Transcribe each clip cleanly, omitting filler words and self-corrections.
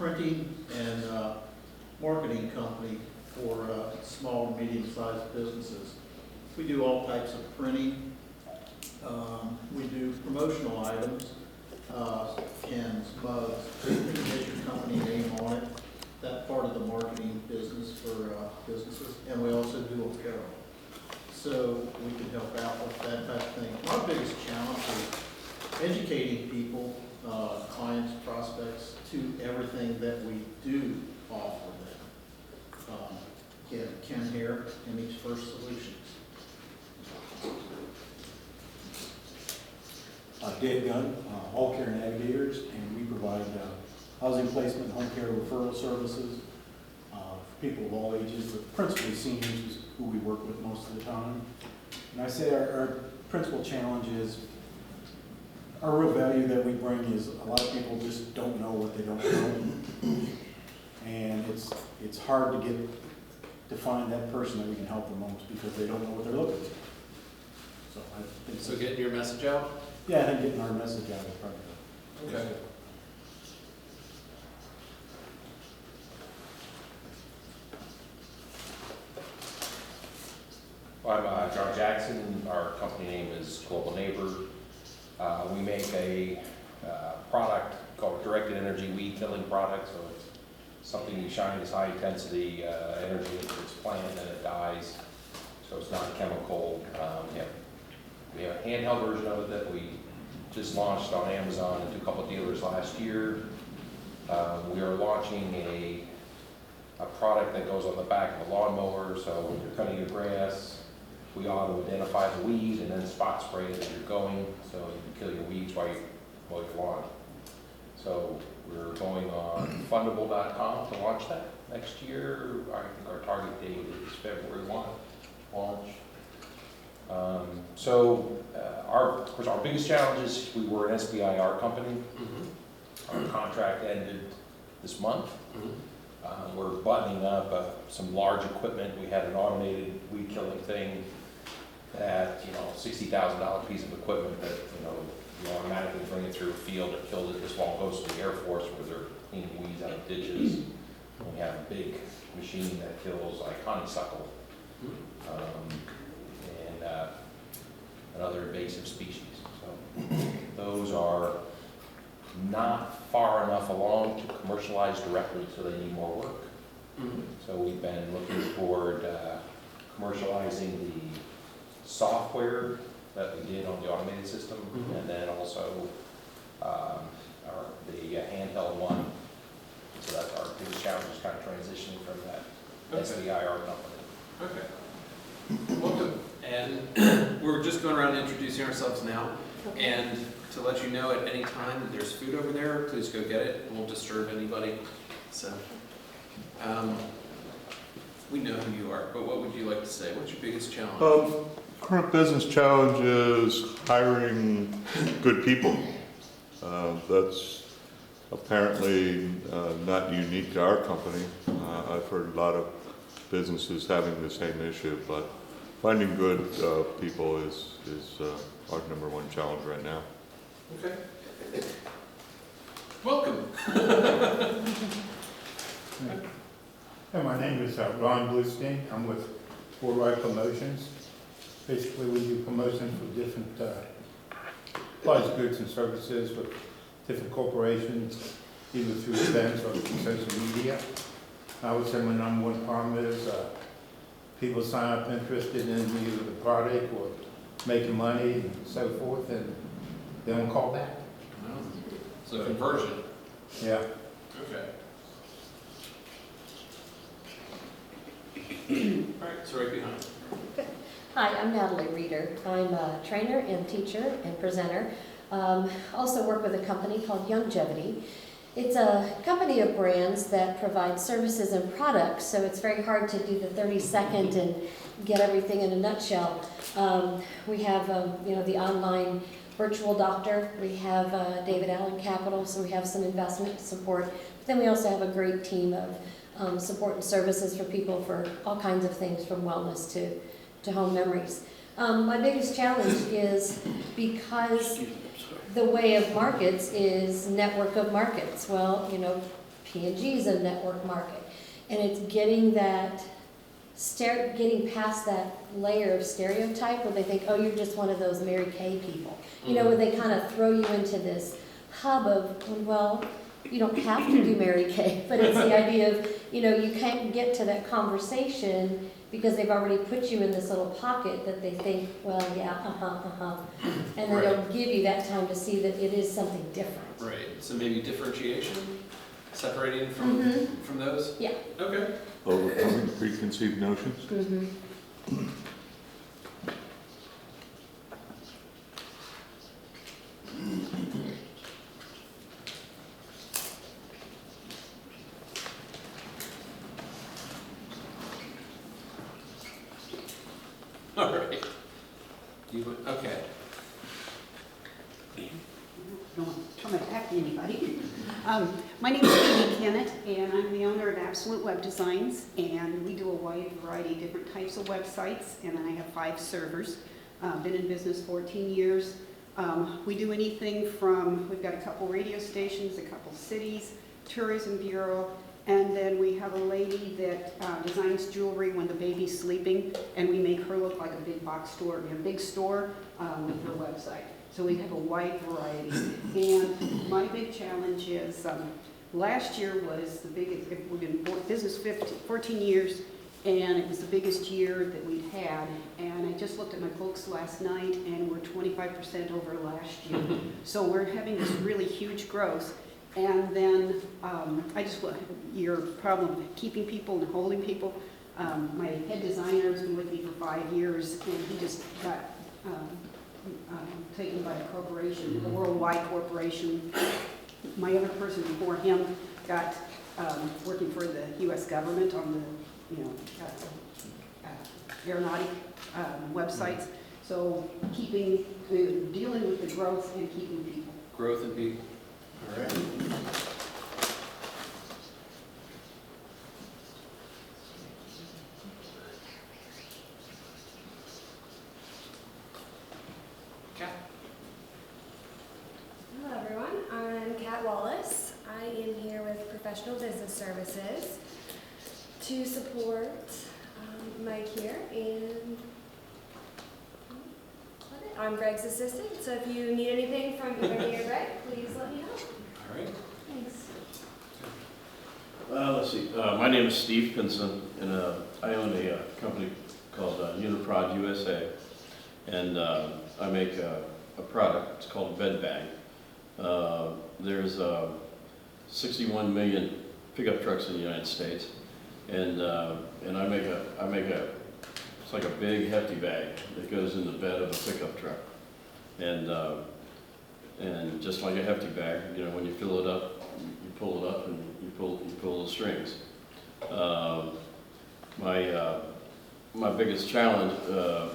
printing and marketing company for small and medium-sized businesses. We do all types of printing. We do promotional items, pens, mugs, anything that has your company name on it. That part of the marketing business for businesses. And we also do apparel. So we can help out with that type of thing. Our biggest challenge is educating people, clients, prospects, to everything that we do offer them. Again, Ken here, MH First Solutions. Dave Gunn, All Care Navigators, and we provide housing placement, home care referral services for people of all ages, but principally seniors is who we work with most of the time. And I say our principal challenge is, our real value that we bring is a lot of people just don't know what they don't know. And it's hard to find that person that we can help the most because they don't know what they're looking for. So I think So getting your message out? yeah, I think getting our message out is probably Okay. I'm John Jackson. Our company name is Global Neighbor. We make a product called directed energy weed killing product. So it's something you shine this high intensity energy into its plant and it dies. So it's not chemical. We have a handheld version of it that we just launched on Amazon and to a couple of dealers last year. We are launching a product that goes on the back of a lawnmower. So when you're cutting your grass, we auto-identify the weed and then spot spray it as you're going, so you can kill your weeds while you mow your lawn. So we're going on fundable.com to launch that next year. I think our target date is February 1 launch. Of course, our biggest challenge is we were an SBIR company. Our contract ended this month. We're buttoning up some large equipment. We had an automated weed killing thing that, $60,000 piece of equipment that, you automatically bring it through a field. It killed it. This one goes to the Air Force where they're cleaning weeds out of ditches. And we have a big machine that kills like honeysuckle and other invasive species. So those are not far enough along to commercialize directly, so they need more work. So we've been looking toward commercializing the software that we did on the automated system, and then also the handheld one. So that's our biggest challenge, is kind of transitioning from that SBIR company. Okay. Welcome. And we're just going around introducing ourselves now. And to let you know at any time that there's food over there, please go get it. It won't disturb anybody. So, we know who you are, but what would you like to say? What's your biggest challenge? Current business challenge is hiring good people. That's apparently not unique to our company. I've heard a lot of businesses having the same issue, but finding good people is our #1 challenge right now. Okay. Welcome. Hey, my name is Ron Bluestein. I'm with Worldwide Promotions. Basically, we do promotions for different supplies, goods, and services with different corporations, either through events or through social media. I would say my #1 problem is people sign up interested in either the product or making money and so forth, and they don't call back. So conversion. Yeah. Okay. All right, so right behind. Hi, I'm Natalie Reeder. I'm a trainer and teacher and presenter. Also work with a company called Youngevity. It's a company of brands that provide services and products, so it's very hard to do the 30-second and get everything in a nutshell. We have, the online virtual doctor. We have David Allen Capital, so we have some investment support. But then we also have a great team of support and services for people for all kinds of things, from wellness to home memories. My biggest challenge is because the way of markets is network of markets. Well, P&G's a network market. And it's getting that, getting past that layer of stereotype where they think, oh, you're just one of those Mary Kay people. You know, where they kind of throw you into this hub of, well, you don't have to do Mary Kay, but it's the idea of, you know, you can't get to that conversation because they've already put you in this little pocket that they think, well, yeah, and they Right. don't give you that time to see that it is something different. Right, so maybe differentiation, separating from those? Yeah. Okay. Overcoming preconceived notions? Mm-hmm. All right. Okay. Don't want to attack anybody. My name is Amy Kennett, and I'm the owner of Absolute Web Designs, and we do a wide variety of different types of websites, and I have 5 servers. Been in business 14 years. We do anything from, we've got a couple radio stations, a couple cities, tourism bureau, and then we have a lady that designs jewelry when the baby's sleeping, and we make her look like a big box store, a big store with her website. So we have a wide variety. And my big challenge is, last year was the biggest, we've been in business 14 years, and it was the biggest year that we've had. And I just looked at my books last night, and we're 25% over last year. So we're having this really huge growth. And then I just, your problem keeping people and holding people. My head designer has been with me for 5 years, and he just got taken by a corporation, a worldwide corporation. My other person before him got working for the U.S. government on the, aeronautic websites. So keeping, dealing with the growth and keeping people. Growth and people. All right. Kat? Hello everyone, I'm Kat Wallace. I am here with Professional Business Services to support Mike here, and I'm Greg's assistant, so if you need anything from either me or Greg, please let me know. All right. Thanks. Let's see, my name is Steve Pinson, and I own a company called Uniprod USA, and I make a product, it's called a bed bag. There's 61 million pickup trucks in the United States, and I make a, it's like a big hefty bag that goes in the bed of a pickup truck, and just like a hefty bag, you know, when you fill it up, you pull it up and you pull the strings. My biggest challenge,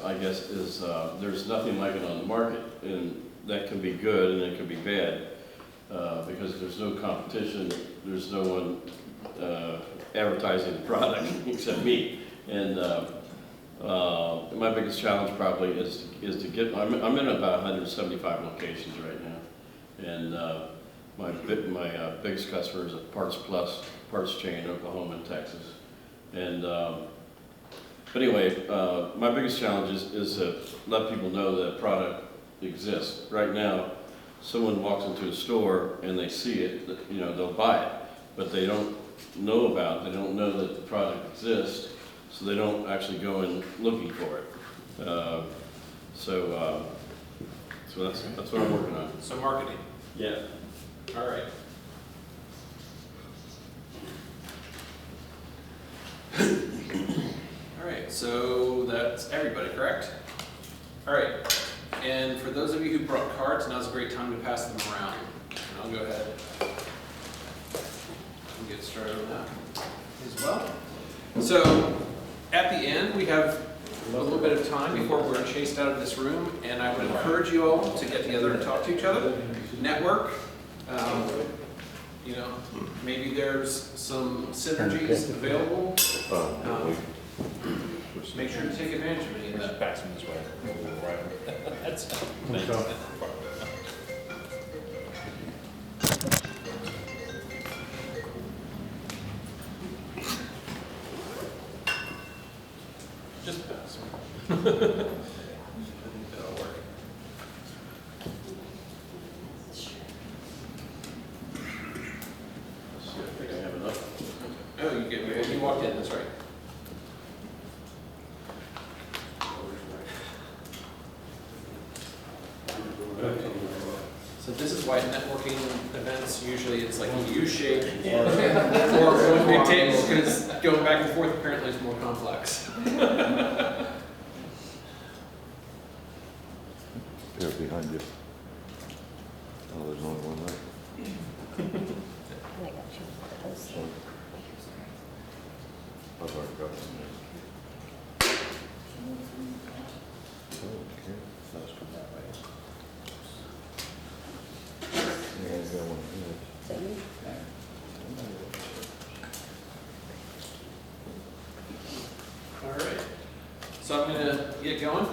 I guess, is there's nothing like it on the market, and that can be good and it can be bad, because there's no competition, there's no one advertising the product except me. And my biggest challenge probably is to get, I'm in about 175 locations right now, and my biggest customer is a Parts Plus parts chain in Oklahoma and Texas. And but anyway, my biggest challenge is to let people know that product exists. Right now, someone walks into a store and they see it, you know, they'll buy it, but they don't know about it, they don't know that the product exists, so they don't actually go in looking for it. So that's what I'm working on. So marketing. Yeah. All right. All right, so that's everybody, correct? All right, and for those of you who brought cards, now's a great time to pass them around. And I'll go ahead and get started on that as well. So at the end, we have a little bit of time before we're chased out of this room, and I would encourage you all to get together and talk to each other, network. You know, maybe there's some synergies available. Make sure to take advantage of any of that. Pass them this way. That's, Okay. work. Let's see, I think I have enough. Oh, you walked in, that's right. So this is why networking events, usually it's like a U shape or big tables, because going back and forth apparently is more complex. Here behind you. Oh, there's only one left. I got you. Those. I've already got one there. Okay, faster that way. Yeah, I got one here. So you- All right, so I'm gonna get going.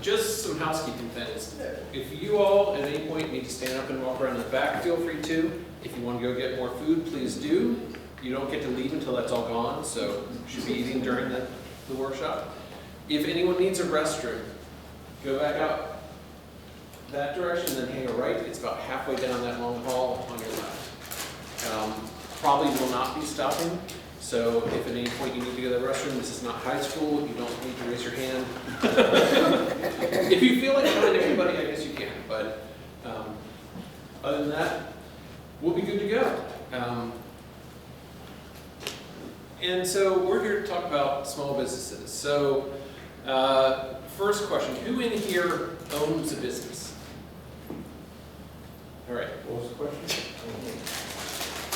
Just some housekeeping things. If you all at any point need to stand up and walk around the back, feel free to. If you want to go get more food, please do. You don't get to leave until that's all gone, so you should be eating during the workshop. If anyone needs a restroom, go back out that direction, then hang a right. It's about halfway down that long hall on your left. Probably will not be stopping. So if at any point you need to go to the restroom, this is not high school, you don't need to raise your hand. If you feel like telling everybody, I guess you can, but other than that, we'll be good to go. And so we're here to talk about small businesses. So first question, who in here owns a business? All right. What was the question?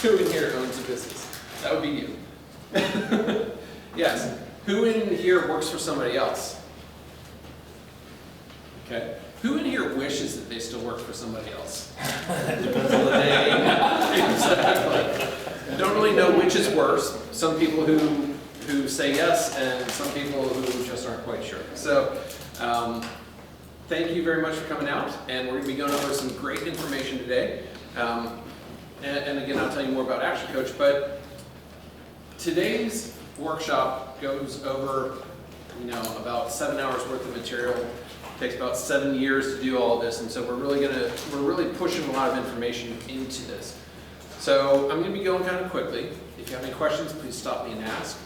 Who in here owns a business? That would be you. Yes. Who in here works for somebody else? Okay. Who in here wishes that they still worked for somebody else? Depends on the day. Exactly. I don't really know which is worse. Some people who say yes, and some people who just aren't quite sure. So, thank you very much for coming out, and we're going to be going over some great information today. And again, I'll tell you more about Action Coach, but today's workshop goes over, about 7 hours worth of material. It takes about 7 years to do all of this, and so we're really pushing a lot of information into this. So I'm going to be going kind of quickly. If you have any questions, please stop me and ask.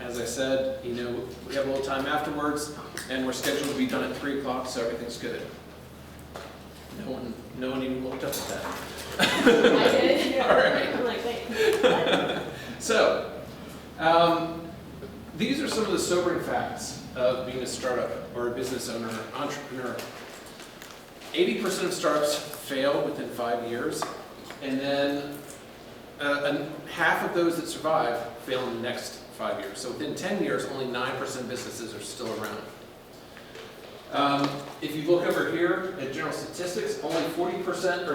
As I said, we have a little time afterwards, and we're scheduled to be done at 3 o'clock, so everything's good. No one even looked up at that. I did. Yeah. All right. I'm like, wait. So, these are some of the sobering facts of being a startup or a business owner, entrepreneur. 80% of startups fail within 5 years, and then half of those that survive fail in the next 5 years. So within 10 years, only 9% of businesses are still around. If you look over here at general statistics, only 40%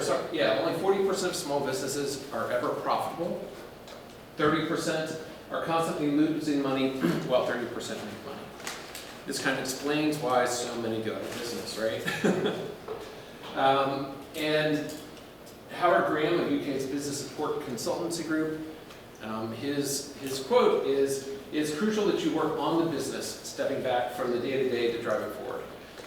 of small businesses are ever profitable. 30% are constantly losing money, while 30% make money. This kind of explains why so many go out of business, right? And Howard Graham of UK's Business Support Consultancy Group, his quote is, "It's crucial that you work on the business, stepping back from the day-to-day to drive it forward."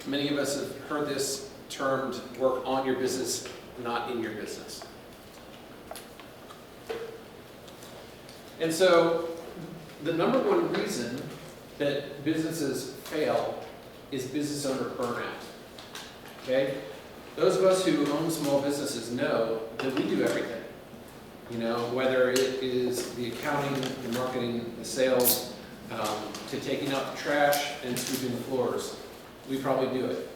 Many of us have heard this termed work on your business, not in your business. And so the number one reason that businesses fail is business owner burnout. Okay? Those of us who own small businesses know that we do everything. Whether it is the accounting, the marketing, the sales, to taking out the trash and sweeping the floors. We probably do it.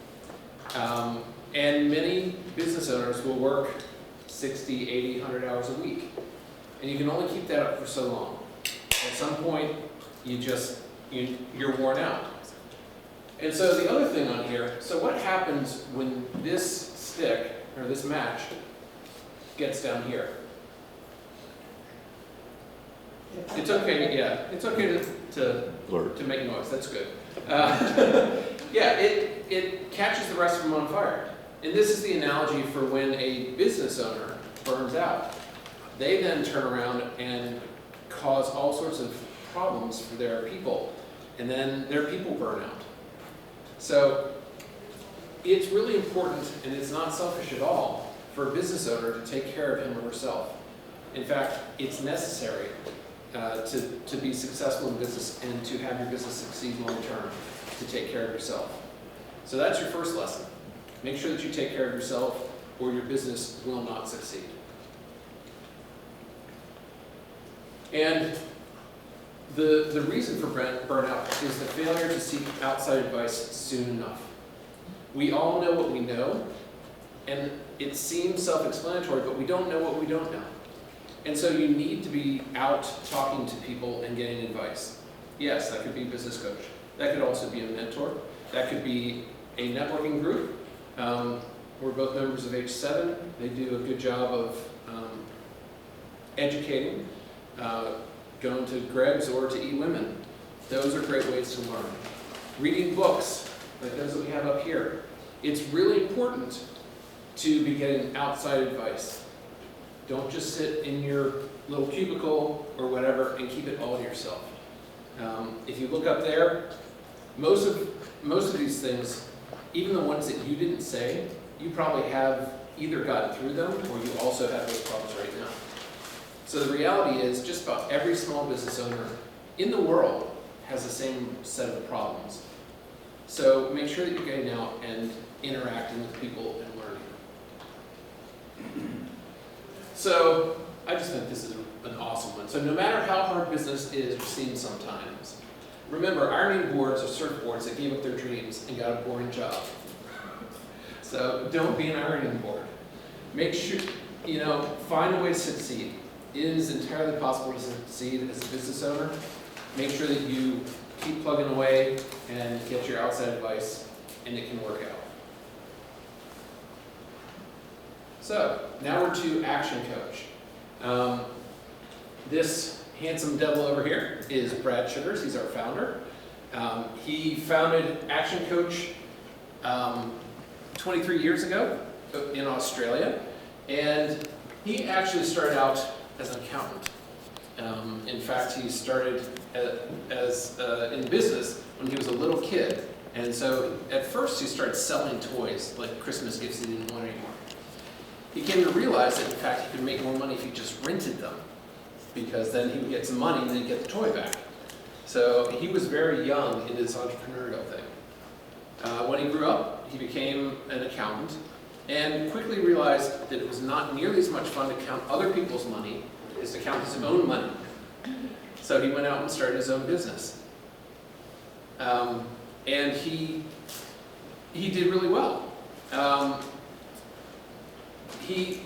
And many business owners will work 60, 80, 100 hours a week. And you can only keep that up for so long. At some point, you're worn out. And so the other thing on here, so what happens when this stick, or this match, gets down here? It's okay, yeah, it's okay to make noise, that's good. Yeah, it catches the rest of them on fire. And this is the analogy for when a business owner burns out. They then turn around and cause all sorts of problems for their people. and then their people burn out. So it's really important, and it's not selfish at all, for a business owner to take care of him or herself. In fact, it's necessary to be successful in business and to have your business succeed long term, to take care of yourself. So that's your first lesson. Make sure that you take care of yourself or your business will not succeed. And the reason for burnout is the failure to seek outside advice soon enough. We all know what we know, and it seems self-explanatory, but we don't know what we don't know. And so you need to be out talking to people and getting advice. Yes, that could be a business coach. That could also be a mentor. That could be a networking group. We're both members of H7. They do a good job of educating, going to Greg's or to eWomen. Those are great ways to learn. Reading books, like those that we have up here. It's really important to be getting outside advice. Don't just sit in your little cubicle or whatever and keep it all to yourself. If you look up there, most of these things, even the ones that you didn't say, you probably have either gotten through them or you also have those problems right now. So the reality is just about every small business owner in the world has the same set of problems. So make sure that you're getting out and interacting with people and learning. So I just think this is an awesome one. So no matter how hard business is or seems sometimes, remember, ironing boards are surfboards that gave up their dreams and got a boring job. So don't be an ironing board. Make sure, find a way to succeed. It is entirely possible to succeed as a business owner. Make sure that you keep plugging away and get your outside advice, and it can work out. So now we're to Action Coach. This handsome devil over here is Brad Sugars. He's our founder. He founded Action Coach 23 years ago in Australia, and he actually started out as an accountant. In fact, he started in business when he was a little kid, and so at first he started selling toys, like Christmas gifts he didn't want anymore. He came to realize that in fact he could make more money if he just rented them, because then he would get some money and then he'd get the toy back. So he was very young in his entrepreneurial thing. When he grew up, he became an accountant and quickly realized that it was not nearly as much fun to count other people's money as to count his own money. So he went out and started his own business. And he did really well. He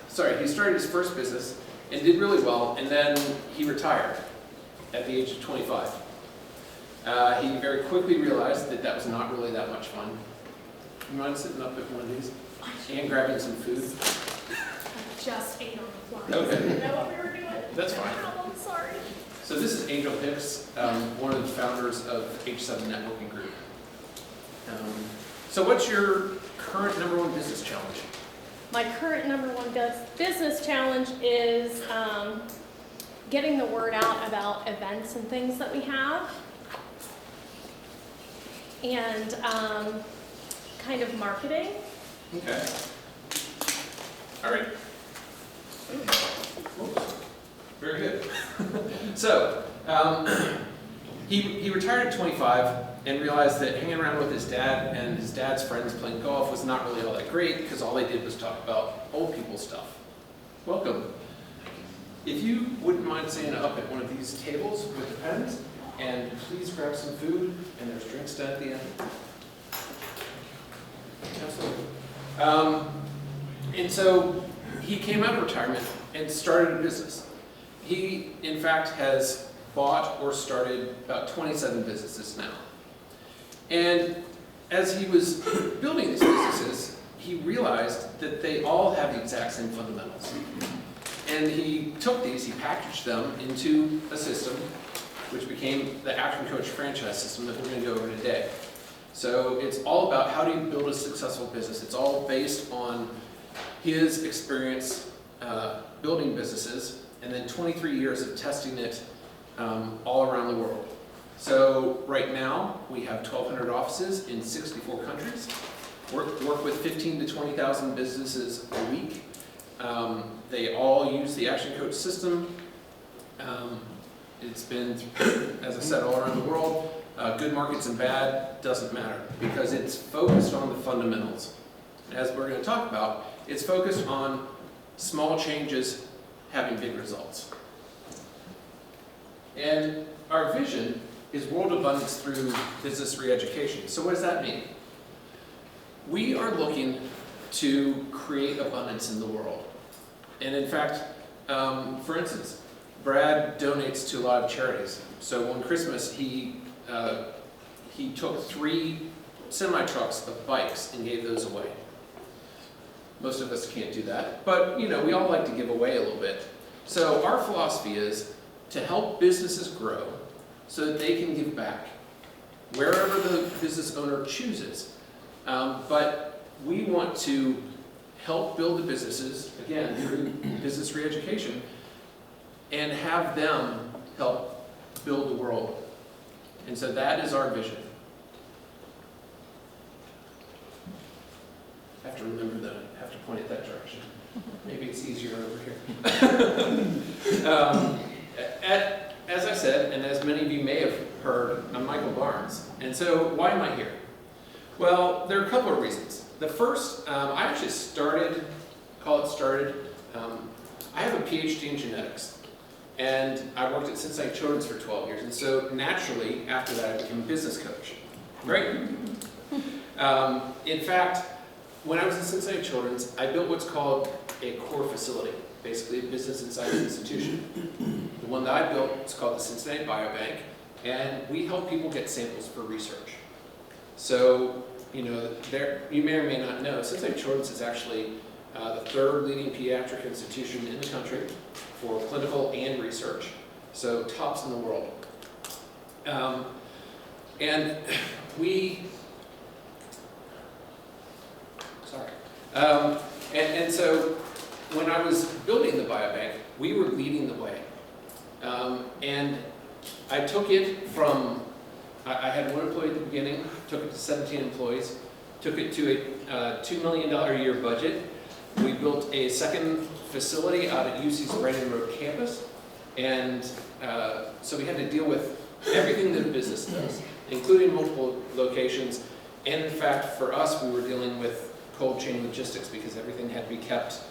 started his first business and did really well, and then he retired at the age of 25. He very quickly realized that that was not really that much fun. You mind sitting up at one of these and grabbing some food? Just ate on the fly. Okay. You know what we were doing? That's fine. I'm sorry. So this is Angel Hicks, one of the founders of H7 Networking Group. So what's your current #1 business challenge? My current #1 business challenge is getting the word out about events and things that we have, and kind of marketing. Okay. All right. Very good. So he retired at 25 and realized that hanging around with his dad and his dad's friends playing golf was not really all that great, because all they did was talk about old people stuff. Welcome. If you wouldn't mind staying up at one of these tables with the pens, and please grab some food, and there's drinks down at the end. Absolutely. And so he came out of retirement and started a business. He, in fact, has bought or started about 27 businesses now. And as he was building these businesses, he realized that they all have the exact same fundamentals. And he took these, he packaged them into a system, which became the Action Coach franchise system that we're going to go over today. So it's all about how do you build a successful business. It's all based on his experience building businesses, and then 23 years of testing it all around the world. So right now, we have 1,200 offices in 64 countries. Work with 15 to 20,000 businesses a week. They all use the Action Coach system. It's been, as I said, all around the world. Good markets and bad, doesn't matter, because it's focused on the fundamentals. As we're going to talk about, it's focused on small changes having big results. And our vision is world abundance through business re-education. So what does that mean? We are looking to create abundance in the world. And in fact, for instance, Brad donates to a lot of charities. So one Christmas, he took 3 semi-trucks of bikes and gave those away. Most of us can't do that, but you know, we all like to give away a little bit. So our philosophy is to help businesses grow so that they can give back wherever the business owner chooses. But we want to help build the businesses, again, through business re-education, and have them help build the world. And so that is our vision. I have to remember that I have to point it that direction. Maybe it's easier over here. As I said, and as many of you may have heard, I'm Michael Barnes. And so why am I here? Well, there are a couple of reasons. The first, I actually I have a PhD in genetics. And I worked at Cincinnati Children's for 12 years. And so naturally, after that, I became a business coach. Great. In fact, when I was at Cincinnati Children's, I built what's called a core facility, basically a business inside an institution. The one that I built is called the Cincinnati Biobank, and we help people get samples for research. So, you know, you may or may not know, Cincinnati Children's is actually the 3rd leading pediatric institution in the country for clinical and research, so tops in the world. And so when I was building the biobank, we were leading the way. And I took it from, I had 1 employee at the beginning, took it to 17 employees, took it to a $2 million a year budget. We built a second facility out at UC's Brandon Road campus. And so we had to deal with everything that a business does, including multiple locations. And in fact, for us, we were dealing with cold chain logistics because everything had to be kept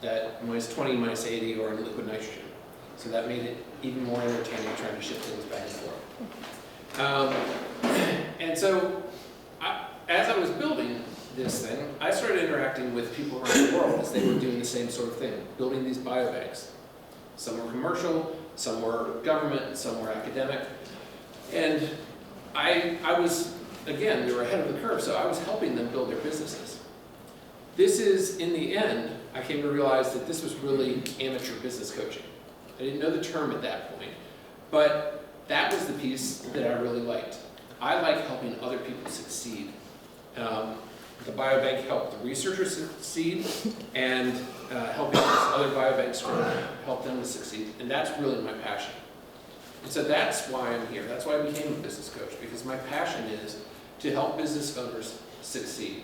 at -20, -80, or in liquid nitrogen. So that made it even more entertaining trying to ship things back and forth. And so, as I was building this thing, I started interacting with people around the world as they were doing the same sort of thing, building these biobanks. Some were commercial, some were government, some were academic. And I was, again, we were ahead of the curve, so I was helping them build their businesses. This is, in the end, I came to realize that this was really amateur business coaching. I didn't know the term at that point, but that was the piece that I really liked. I like helping other people succeed. The biobank helped the researchers succeed, and helping other biobanks grow, help them to succeed, and that's really my passion. And so that's why I'm here. That's why I became a business coach, because my passion is to help business owners succeed.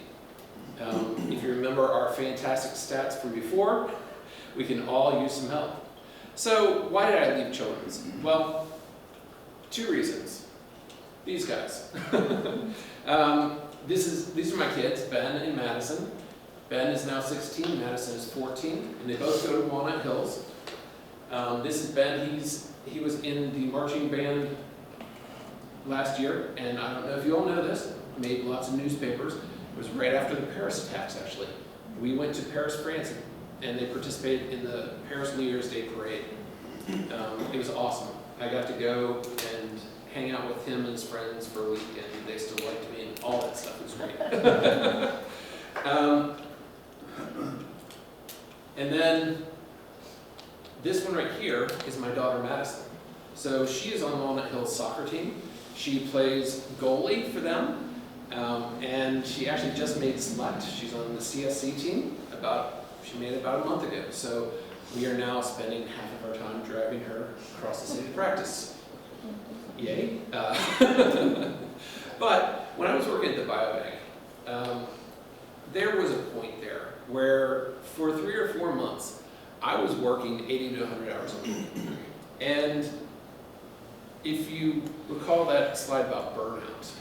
If you remember our fantastic stats from before, we can all use some help. So why did I leave Children's? Well, 2 reasons. These guys. These are my kids, Ben and Madison. Ben is now 16, Madison is 14, and they both go to Walnut Hills. This is Ben. He was in the marching band last year, and I don't know if you all know this, made lots of newspapers. It was right after the Paris attacks, actually. We went to Paris, France, and they participated in the Paris New Year's Day parade. It was awesome. I got to go and hang out with him and his friends for a week, and they still liked me, and all that stuff was great. And then this one right here is my daughter Madison. So she is on Walnut Hills soccer team. She plays goalie for them, and she actually just made select. She's on the CSC team. She made it about a month ago. So we are now spending half of our time driving her across the city to practice. yay. But when I was working at the biobank, there was a point there where for 3 or 4 months, I was working 80 to 100 hours a week. And if you recall that slide about burnout,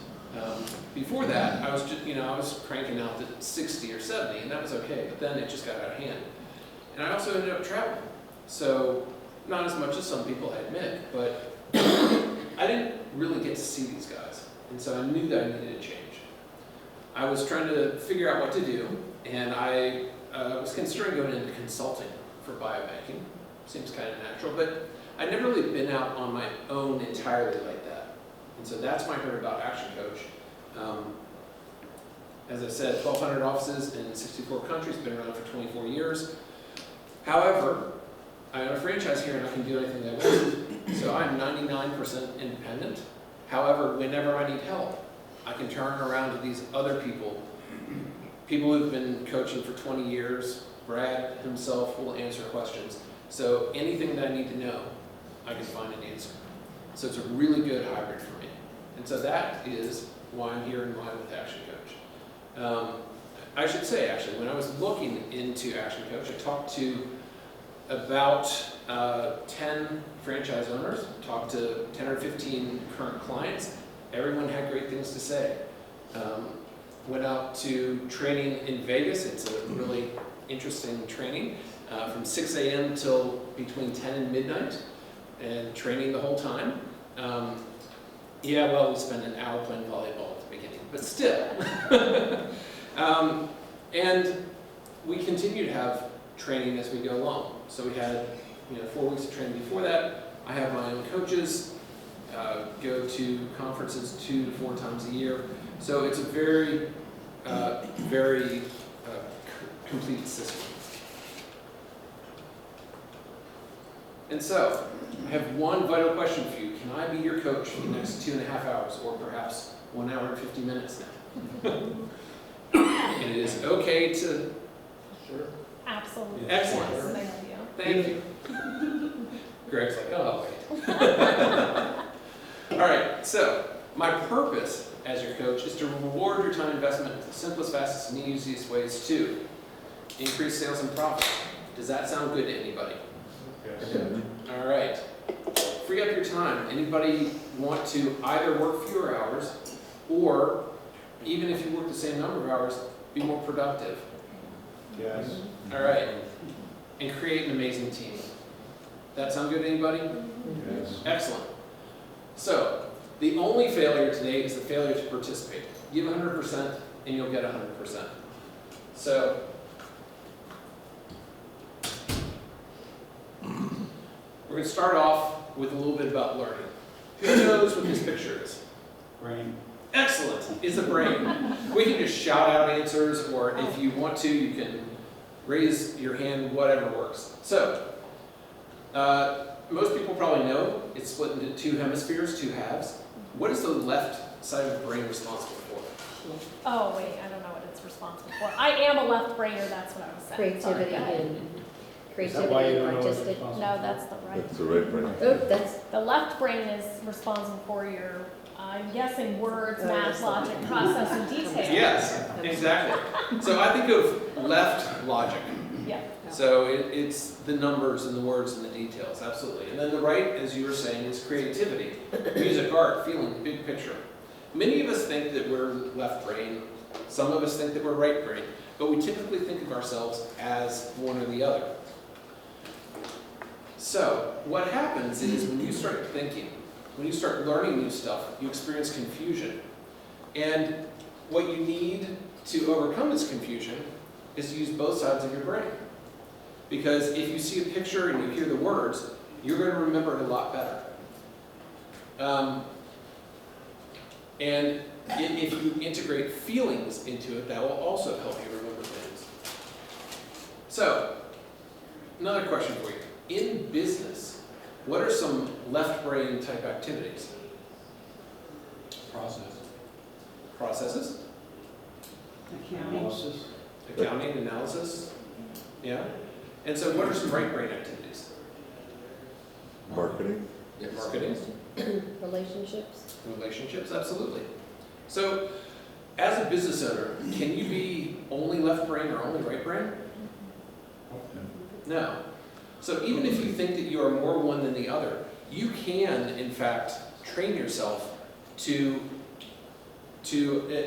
before that, I was just, I was cranking out to 60 or 70, and that was okay, but then it just got out of hand. And I also ended up traveling. So, not as much as some people, I admit, but I didn't really get to see these guys. And so I knew that I needed a change. I was trying to figure out what to do, and I was considering going into consulting for biobanking. Seems kind of natural, but I'd never really been out on my own entirely like that. And so that's when I heard about Action Coach. As I said, 1,200 offices in 64 countries, been around for 24 years. However, I own a franchise here and I can do anything I want. So I'm 99% independent. However, whenever I need help, I can turn around to these other people who've been coaching for 20 years. Brad himself will answer questions. So anything that I need to know, I can find an answer. So it's a really good hybrid for me. And so that is why I'm here in line with Action Coach. I should say, actually, when I was looking into Action Coach, I talked to about 10 franchise owners, talked to 10 or 15 current clients. Everyone had great things to say. Went out to training in Vegas. It's a really interesting training from 6 a.m. till between 10 and midnight, and training the whole time. Yeah, well, we spent an hour playing volleyball at the beginning, but still. And we continue to have training as we go along. So we had 4 weeks of training before that. I have my own coaches, go to conferences 2 to 4 times a year. So it's a very, very complete system. And so, I have one vital question for you. Can I be your coach for the next 2.5 hours, or perhaps 1 hour and 50 minutes now? And it is okay to... Sure. Absolutely. Excellent. Yes, Thank you. Greg's like, oh, wait. All right, so my purpose as your coach is to reward your time investment with the simplest, fastest, and easiest ways to increase sales and profit. Does that sound good to anybody? Yes. All right. Free up your time. Anybody want to either work fewer hours, or even if you work the same number of hours, be more productive? Yes. All right. And create an amazing team. That sound good to anybody? Yes. Excellent. So, the only failure today is the failure to participate. Give 100% and you'll get 100%. So, we're going to start off with a little bit about learning. Who knows what this picture is? Brain. Excellent. It's a brain. We can just shout out answers, or if you want to, you can raise your hand, whatever works. So, most people probably know it's split into 2 hemispheres, 2 halves. What is the left side of the brain responsible for? Oh, wait, I don't know what it's responsible for. I am a left brainer, that's what I was saying. Sorry, Creativity go ahead. and Is that why you don't know what artistic. it's possible? No, that's the right. That's the right brain. Oh, that's, The left brain is responsible for your, I'm guessing, words, Oh, math, yes. logic, process, and detail. Yes, exactly. So I think of left logic. Yeah. So it's the numbers and the words and the details, absolutely. And then the right, as you were saying, is creativity, music, art, feeling, big picture. Many of us think that we're left brain. Some of us think that we're right brain. But we typically think of ourselves as one or the other. So what happens is when you start thinking, when you start learning new stuff, you experience confusion. And what you need to overcome this confusion is to use both sides of your brain. Because if you see a picture and you hear the words, you're going to remember it a lot better. And if you integrate feelings into it, that will also help you remember things. So, another question for you. In business, what are some left brain type activities? Processes? Analysis. Accounting, analysis? Yeah? And so what are some right brain activities? Marketing? Yeah, marketing, Relationships. relationships, absolutely. So, as a business owner, can you be only left brain or only right brain? No. So even if you think that you are more one than the other, you can, in fact, train yourself to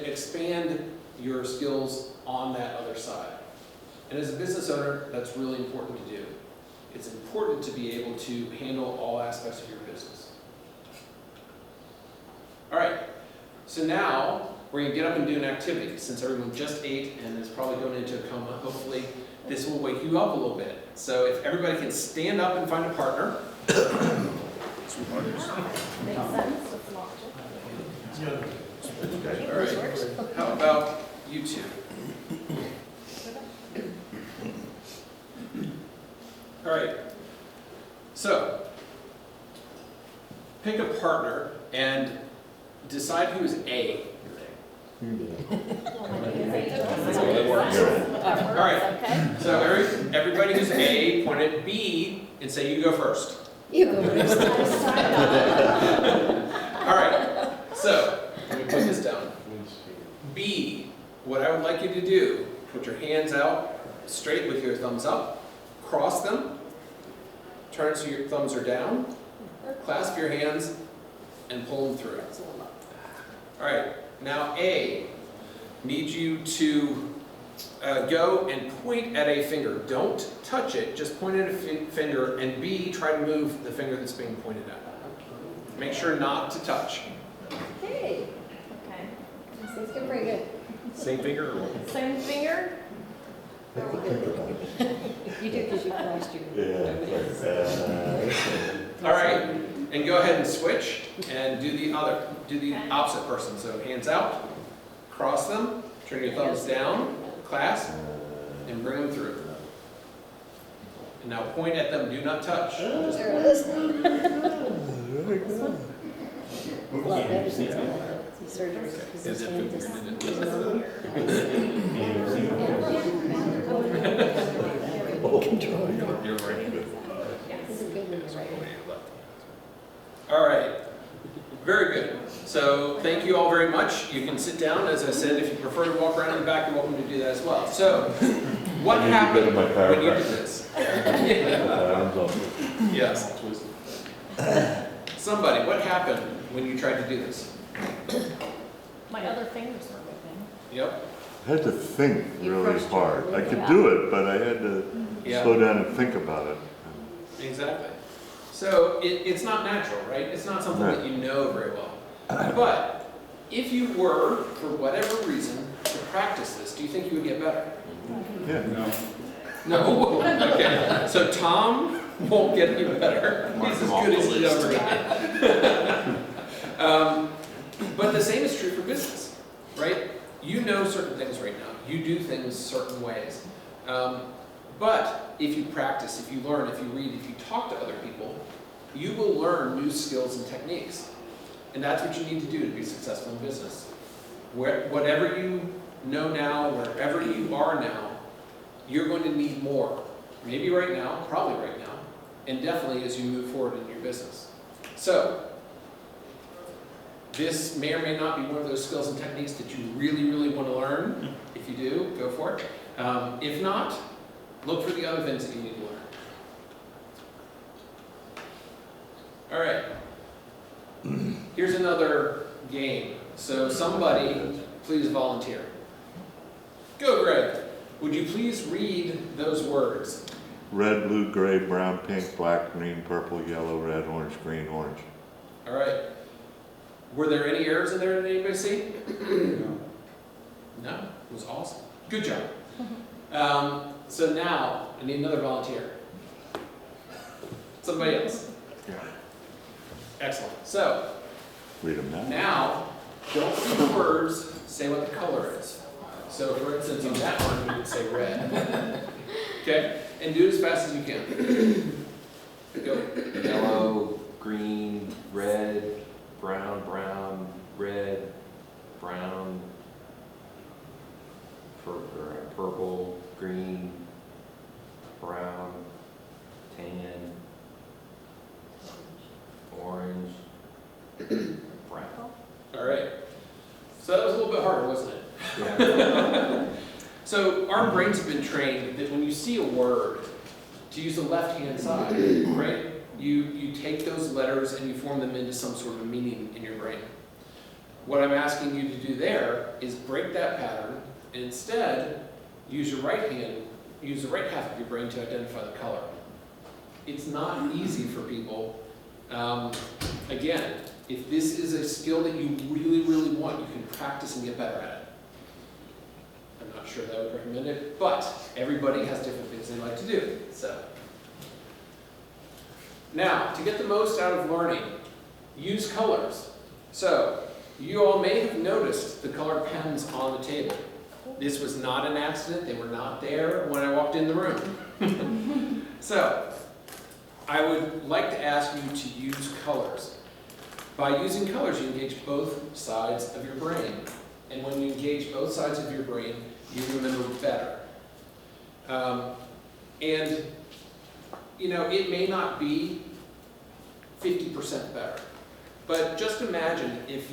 expand your skills on that other side. And as a business owner, that's really important to do. It's important to be able to handle all aspects of your business. All right, so now we're going to get up and do an activity. Since everyone just ate and is probably going into a coma, hopefully this will wake you up a little bit. So if everybody can stand up and find a partner. Makes sense. All right, how about you two? All right, so pick a partner and decide who is A. All right, Okay. so everybody who's A, point at B and say you go first. You go first. All right, so let me put this down. B, what I would like you to do, put your hands out straight with your thumbs up, cross them, turn so your thumbs are down, clasp your hands, and pull them through. All right, now A, need you to go and point at a finger. Don't touch it, just point at a finger, and B, try to move the finger that's being pointed at. Make sure not to touch. Hey, Okay. this is getting pretty good. Same finger or what? Same finger. You do because you crossed your. All right, and go ahead and switch and do the opposite person. So hands out, cross them, turn your thumbs down, clasp, and bring them through. And now point at them, do not touch. Just There it is. A lot better since I had surgery. because Is his it hand food? You're right. This is good when you're right. All right, very good. So thank you all very much. You can sit down. As I said, if you prefer to walk around in the back, you're welcome to do that as well. So what I need to go happened to my when you did chiropractor. this? Yes. Somebody, what happened when you tried to do this? My other fingers were moving. Yep. I had to think You really crushed your hard. I lip. could do it, but I had to Yeah. slow down and think about it. Exactly. So it's not natural, right? It's not something Right. that you know very well. But if you were, for whatever reason, to practice this, do you think you would get better? Yeah. No? Okay. So Tom won't get any better. He's as good as he's ever got. But the same is true for business, right? You know certain things right now. You do things certain ways. But if you practice, if you learn, if you read, if you talk to other people, you will learn new skills and techniques. And that's what you need to do to be successful in business. Whatever you know now, wherever you are now, you're going to need more. Maybe right now, probably right now, and definitely as you move forward in your business. So, this may or may not be one of those skills and techniques that you really, really want to learn. If you do, go for it. If not, look for the other things that you need to learn. All right. Here's another game. So somebody, please volunteer. Go, Greg. Would you please read those words? Red, blue, gray, brown, pink, black, green, purple, yellow, red, orange, green, orange. All right. Were there any errors in there? Did anybody see? No? It was awesome. Good job. So now, I need another volunteer. Somebody else. Excellent. So, Read them now. now, don't read the words, say what the color is. So, for instance, on that one, we would say red. Okay? And do it as fast as you can. Go. Yellow, green, red, brown, brown, red, brown, purple, green, brown, tan, All right. So that was a little bit harder, wasn't it? So our brains have been trained that when you see a word, to use the left-hand side, right? You take those letters and you form them into some sort of meaning in your brain. What I'm asking you to do there is break that pattern and instead use your right hand, use the right half of your brain to identify the color. It's not easy for people. Again, if this is a skill that you really, really want, you can practice and get better at it. I'm not sure that I would recommend it, but everybody has different things they like to do. So, now, to get the most out of learning, use colors. So, you all may have noticed the colored pens on the table. This was not an accident. They were not there when I walked in the room. So, I would like to ask you to use colors. By using colors, you engage both sides of your brain. And when you engage both sides of your brain, you remember better. And, you know, it may not be 50% better. But just imagine if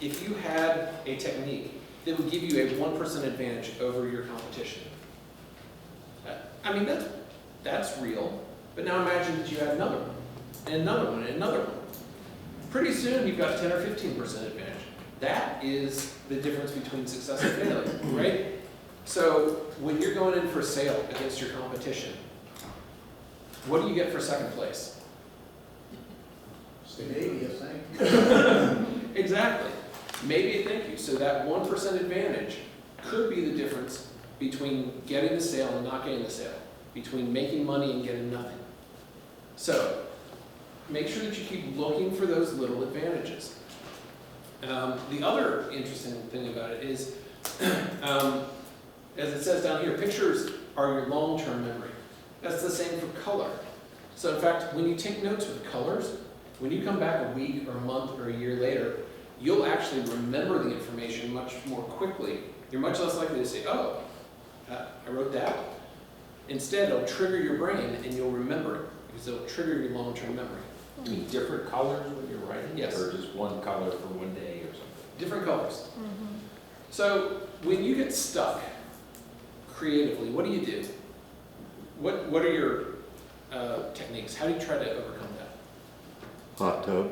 you had a technique that would give you a 1% advantage over your competition. I mean, that's real. But now imagine that you had another one, and another one, and another one. Pretty soon you've got 10 or 15% advantage. That is the difference between success and failure, right? So when you're going in for a sale against your competition, what do you get for second place? Maybe a thank you. Exactly. Maybe a thank you. So that 1% advantage could be the difference between getting the sale and not getting the sale, between making money and getting nothing. So make sure that you keep looking for those little advantages. The other interesting thing about it is, as it says down here, pictures are your long-term memory. That's the same for color. So in fact, when you take notes with colors, when you come back a week or a month or a year later, you'll actually remember the information much more quickly. You're much less likely to say, oh, I wrote that. Instead, it'll trigger your brain and you'll remember it because it'll trigger your long-term memory. You mean different colors when you're writing? Yes. Or just one color for one day or something? Different colors. So when you get stuck creatively, what do you do? What are your techniques? How do you try to overcome that? Hot tub.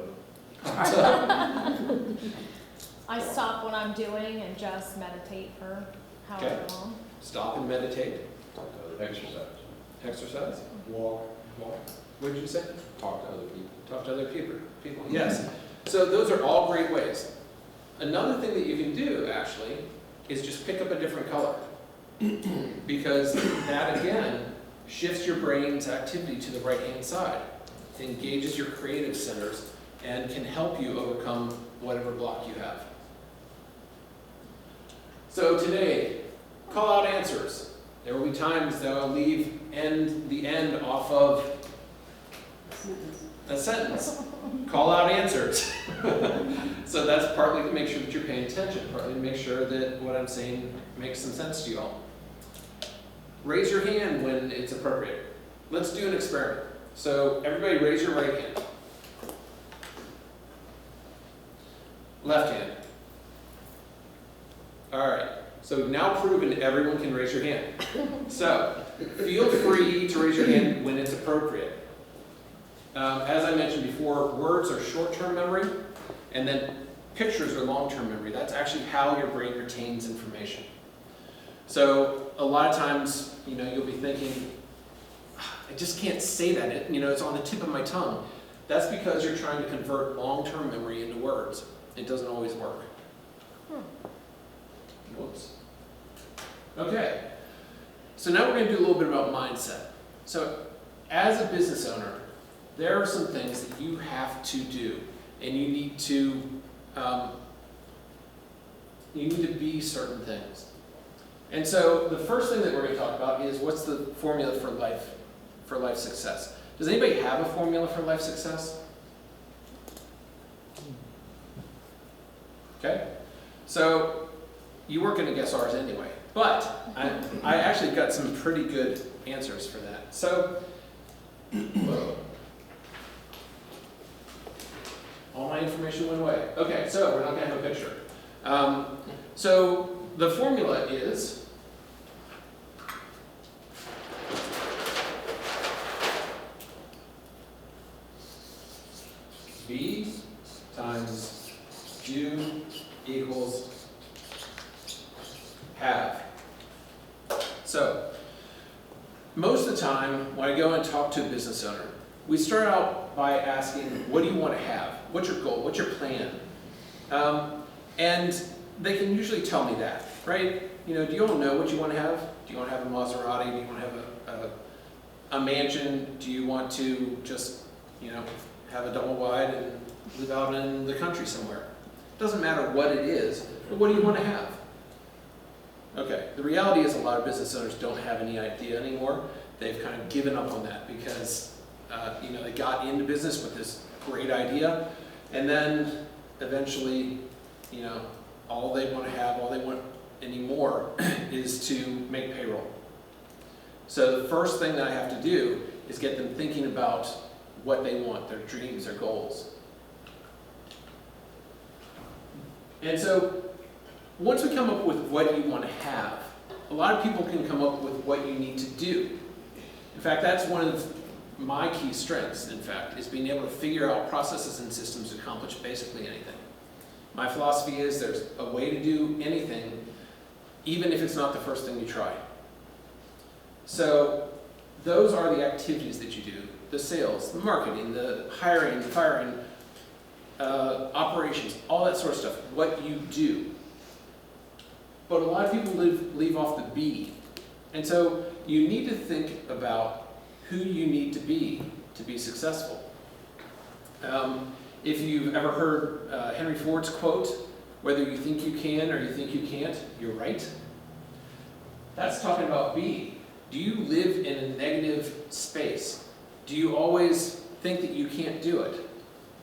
I stop what I'm doing and just meditate for however long. Stop and meditate. Exercise. Exercise. Walk. What did you say? Talk to other people. Talk to other people. Yes. So those are all great ways. Another thing that you can do, actually, is just pick up a different color. Because that, again, shifts your brain's activity to the right-hand side. It engages your creative centers and can help you overcome whatever block you have. So today, call out answers. There will be times that I'll leave the end off of a sentence. Call out answers. So that's partly to make sure that you're paying attention, partly to make sure that what I'm saying makes some sense to you all. Raise your hand when it's appropriate. Let's do an experiment. So everybody raise your right hand. Left hand. All right. So we've now proven everyone can raise your hand. So feel free to raise your hand when it's appropriate. As I mentioned before, words are short-term memory, and then pictures are long-term memory. That's actually how your brain retains information. So a lot of times, you'll be thinking, I just can't say that. It's on the tip of my tongue. That's because you're trying to convert long-term memory into words. It doesn't always work. Whoops. Okay. So now we're going to do a little bit about mindset. So as a business owner, there are some things that you have to do, and you need to be certain things. And so the first thing that we're going to talk about is what's the formula for life success. Does anybody have a formula for life success? Okay. So you weren't going to guess ours anyway, but I actually got some pretty good answers for that. So all my my information went away. Okay, so we're not gonna have a picture. So the formula is B times do equals have. So most of the time, when I go and talk to a business owner, we start out by asking, what do you want to have? What's your goal? What's your plan? And they can usually tell me that, right? You know, do you all know what you want to have? Do you want to have a Maserati? Do you want to have a mansion? Do you want to just, you know, have a double wide and live out in the country somewhere? It doesn't matter what it is, but what do you want to have? Okay, the reality is a lot of business owners don't have any idea anymore. They've kind of given up on that because, you know, they got into business with this great idea, and then eventually, you know, all they want to have, all they want anymore is to make payroll. So the first thing that I have to do is get them thinking about what they want, their dreams, their goals. And so once we come up with what you want to have, a lot of people can come up with what you need to do. In fact, that's one of my key strengths, in fact, is being able to figure out processes and systems to accomplish basically anything. My philosophy is there's a way to do anything, even if it's not the first thing you try. So those are the activities that you do: the sales, the marketing, the hiring, the firing, operations, all that sort of stuff, what you do. But a lot of people leave off the B. And so you need to think about who you need to be successful. If you've ever heard Henry Ford's quote, whether you think you can or you think you can't, you're right. That's talking about B. Do you live in a negative space? Do you always think that you can't do it?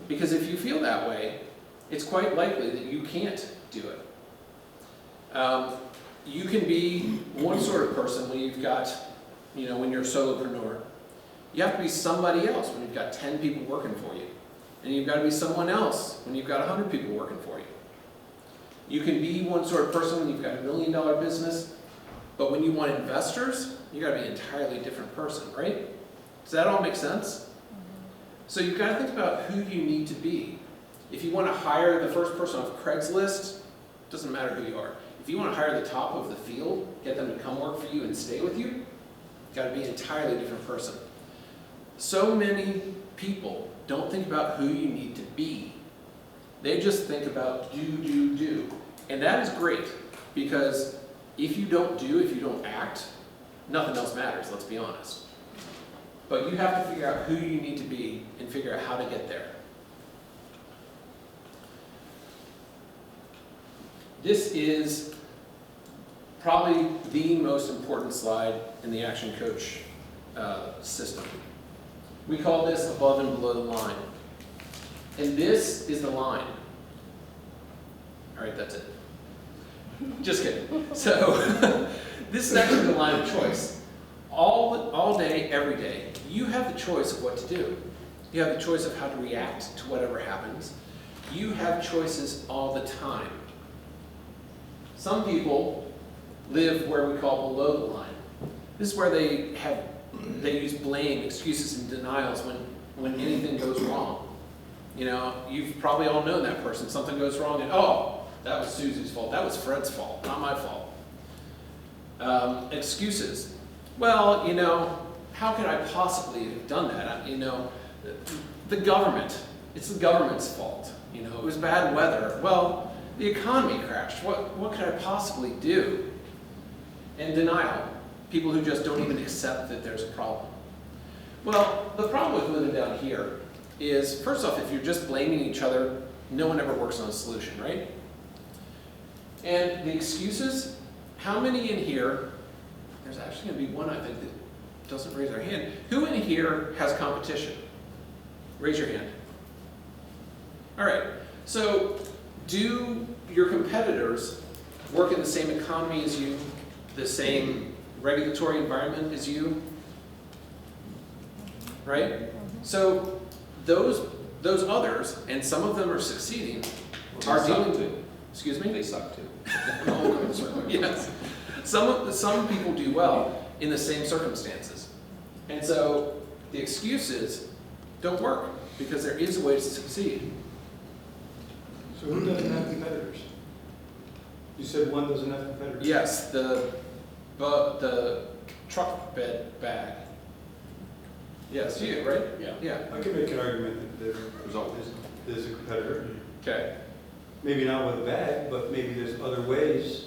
Because if you feel that way, it's quite likely that you can't do it. You can be one sort of person when you've got, you know, when you're a solopreneur. You have to be somebody else when you've got 10 people working for you. And you've got to be someone else when you've got 100 people working for you. You can be one sort of person when you've got $1 million business, but when you want investors, you've got to be an entirely different person, right? Does that all make sense? So you've got to think about who you need to be. If you want to hire the first person off Craigslist, it doesn't matter who you are. If you want to hire the top of the field, get them to come work for you and stay with you, you've got to be an entirely different person. So many people don't think about who you need to be. They just think about do. And that is great, because if you don't do, if you don't act, nothing else matters, let's be honest. But you have to figure out who you need to be and figure out how to get there. This is probably the most important slide in the Action Coach system. We call this above and below the line. And this is the line. All right, that's it. Just kidding. So this is actually the line of choice. All day, every day, you have the choice of what to do. You have the choice of how to react to whatever happens. You have choices all the time. Some people live where we call below the line. This is where they use blame, excuses, and denials when anything goes wrong. You know, you've probably all known that person. Something goes wrong and, oh, that was Susie's fault. That was Fred's fault, not my fault. Excuses. Well, you know, how could I possibly have done that? You know, the government, it's the government's fault. You know, it was bad weather. Well, the economy crashed. What could I possibly do? And denial. People who just don't even accept that there's a problem. Well, the problem with living down here is, first off, if you're just blaming each other, no one ever works on a solution, right? And the excuses, how many in here, there's actually going to be one, I think, that doesn't raise their hand. Who in here has competition? Raise your hand. All right, so do your competitors work in the same economy as you, the same regulatory environment as you? Right? So those those others, and some of them are succeeding, Well, are they suck dealing. too. Excuse me? They suck too. Yes. Some people do well in the same circumstances. And so the excuses don't work because there is a way to succeed. So who doesn't have competitors? You said one doesn't have competitors? Yes, the truck bed bag. Yes, you, right? Yeah. Yeah, I can make an argument that There's there's a competitor. okay. Maybe not with a bag, but maybe there's other ways.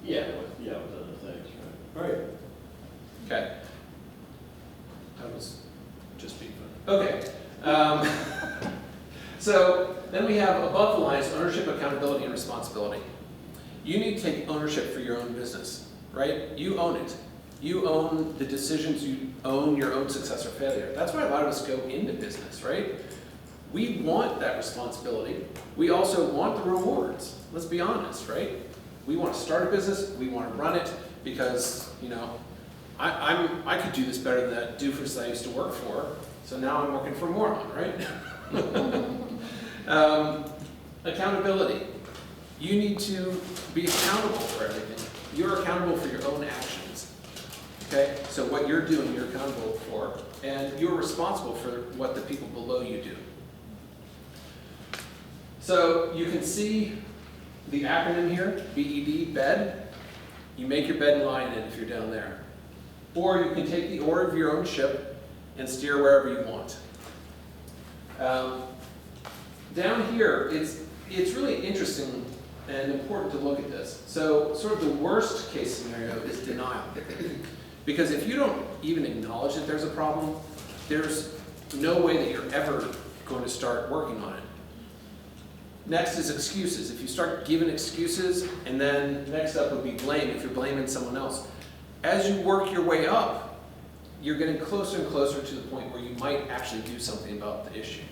With other things, right? Right. Okay. That was just being fun. Okay. So then we have above the lines, ownership, accountability, and responsibility. You need to take ownership for your own business, right? You own it. You own the decisions, you own your own success or failure. That's why a lot of us go into business, right? We want that responsibility. We also want the rewards. Let's be honest, right? We want to start a business, we want to run it, because, you know, I could do this better than that doofus I used to work for, so now I'm working for a moron, right? Accountability. You need to be accountable for everything. You're accountable for your own actions. Okay? So what you're doing, you're accountable for, and you're responsible for what the people below you do. So you can see the acronym here, BED, bed. You make your bed and lie in it if you're down there. Or you can take the oar of your own ship and steer wherever you want. Down here, it's really interesting and important to look at this. So sort of the worst case scenario is denial. Because if you don't even acknowledge that there's a problem, there's no way that you're ever going to start working on it. Next is excuses. If you start giving excuses, and then next up would be blame, if you're blaming someone else. As you work your way up, you're getting closer and closer to the point where you might actually do something about the issue.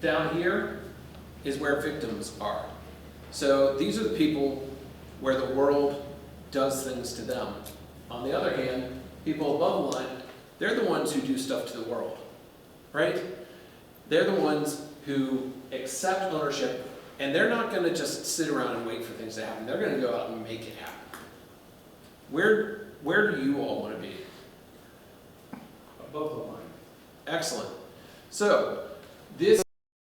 Down here is where victims are. So these are the people where the world does things to them. On the other hand, people above the line, they're the ones who do stuff to the world, right? They're the ones who accept ownership, and they're not going to just sit around and wait for things to happen. They're going to go out and make it happen. Where do you all want to be? Above the line. Excellent. So this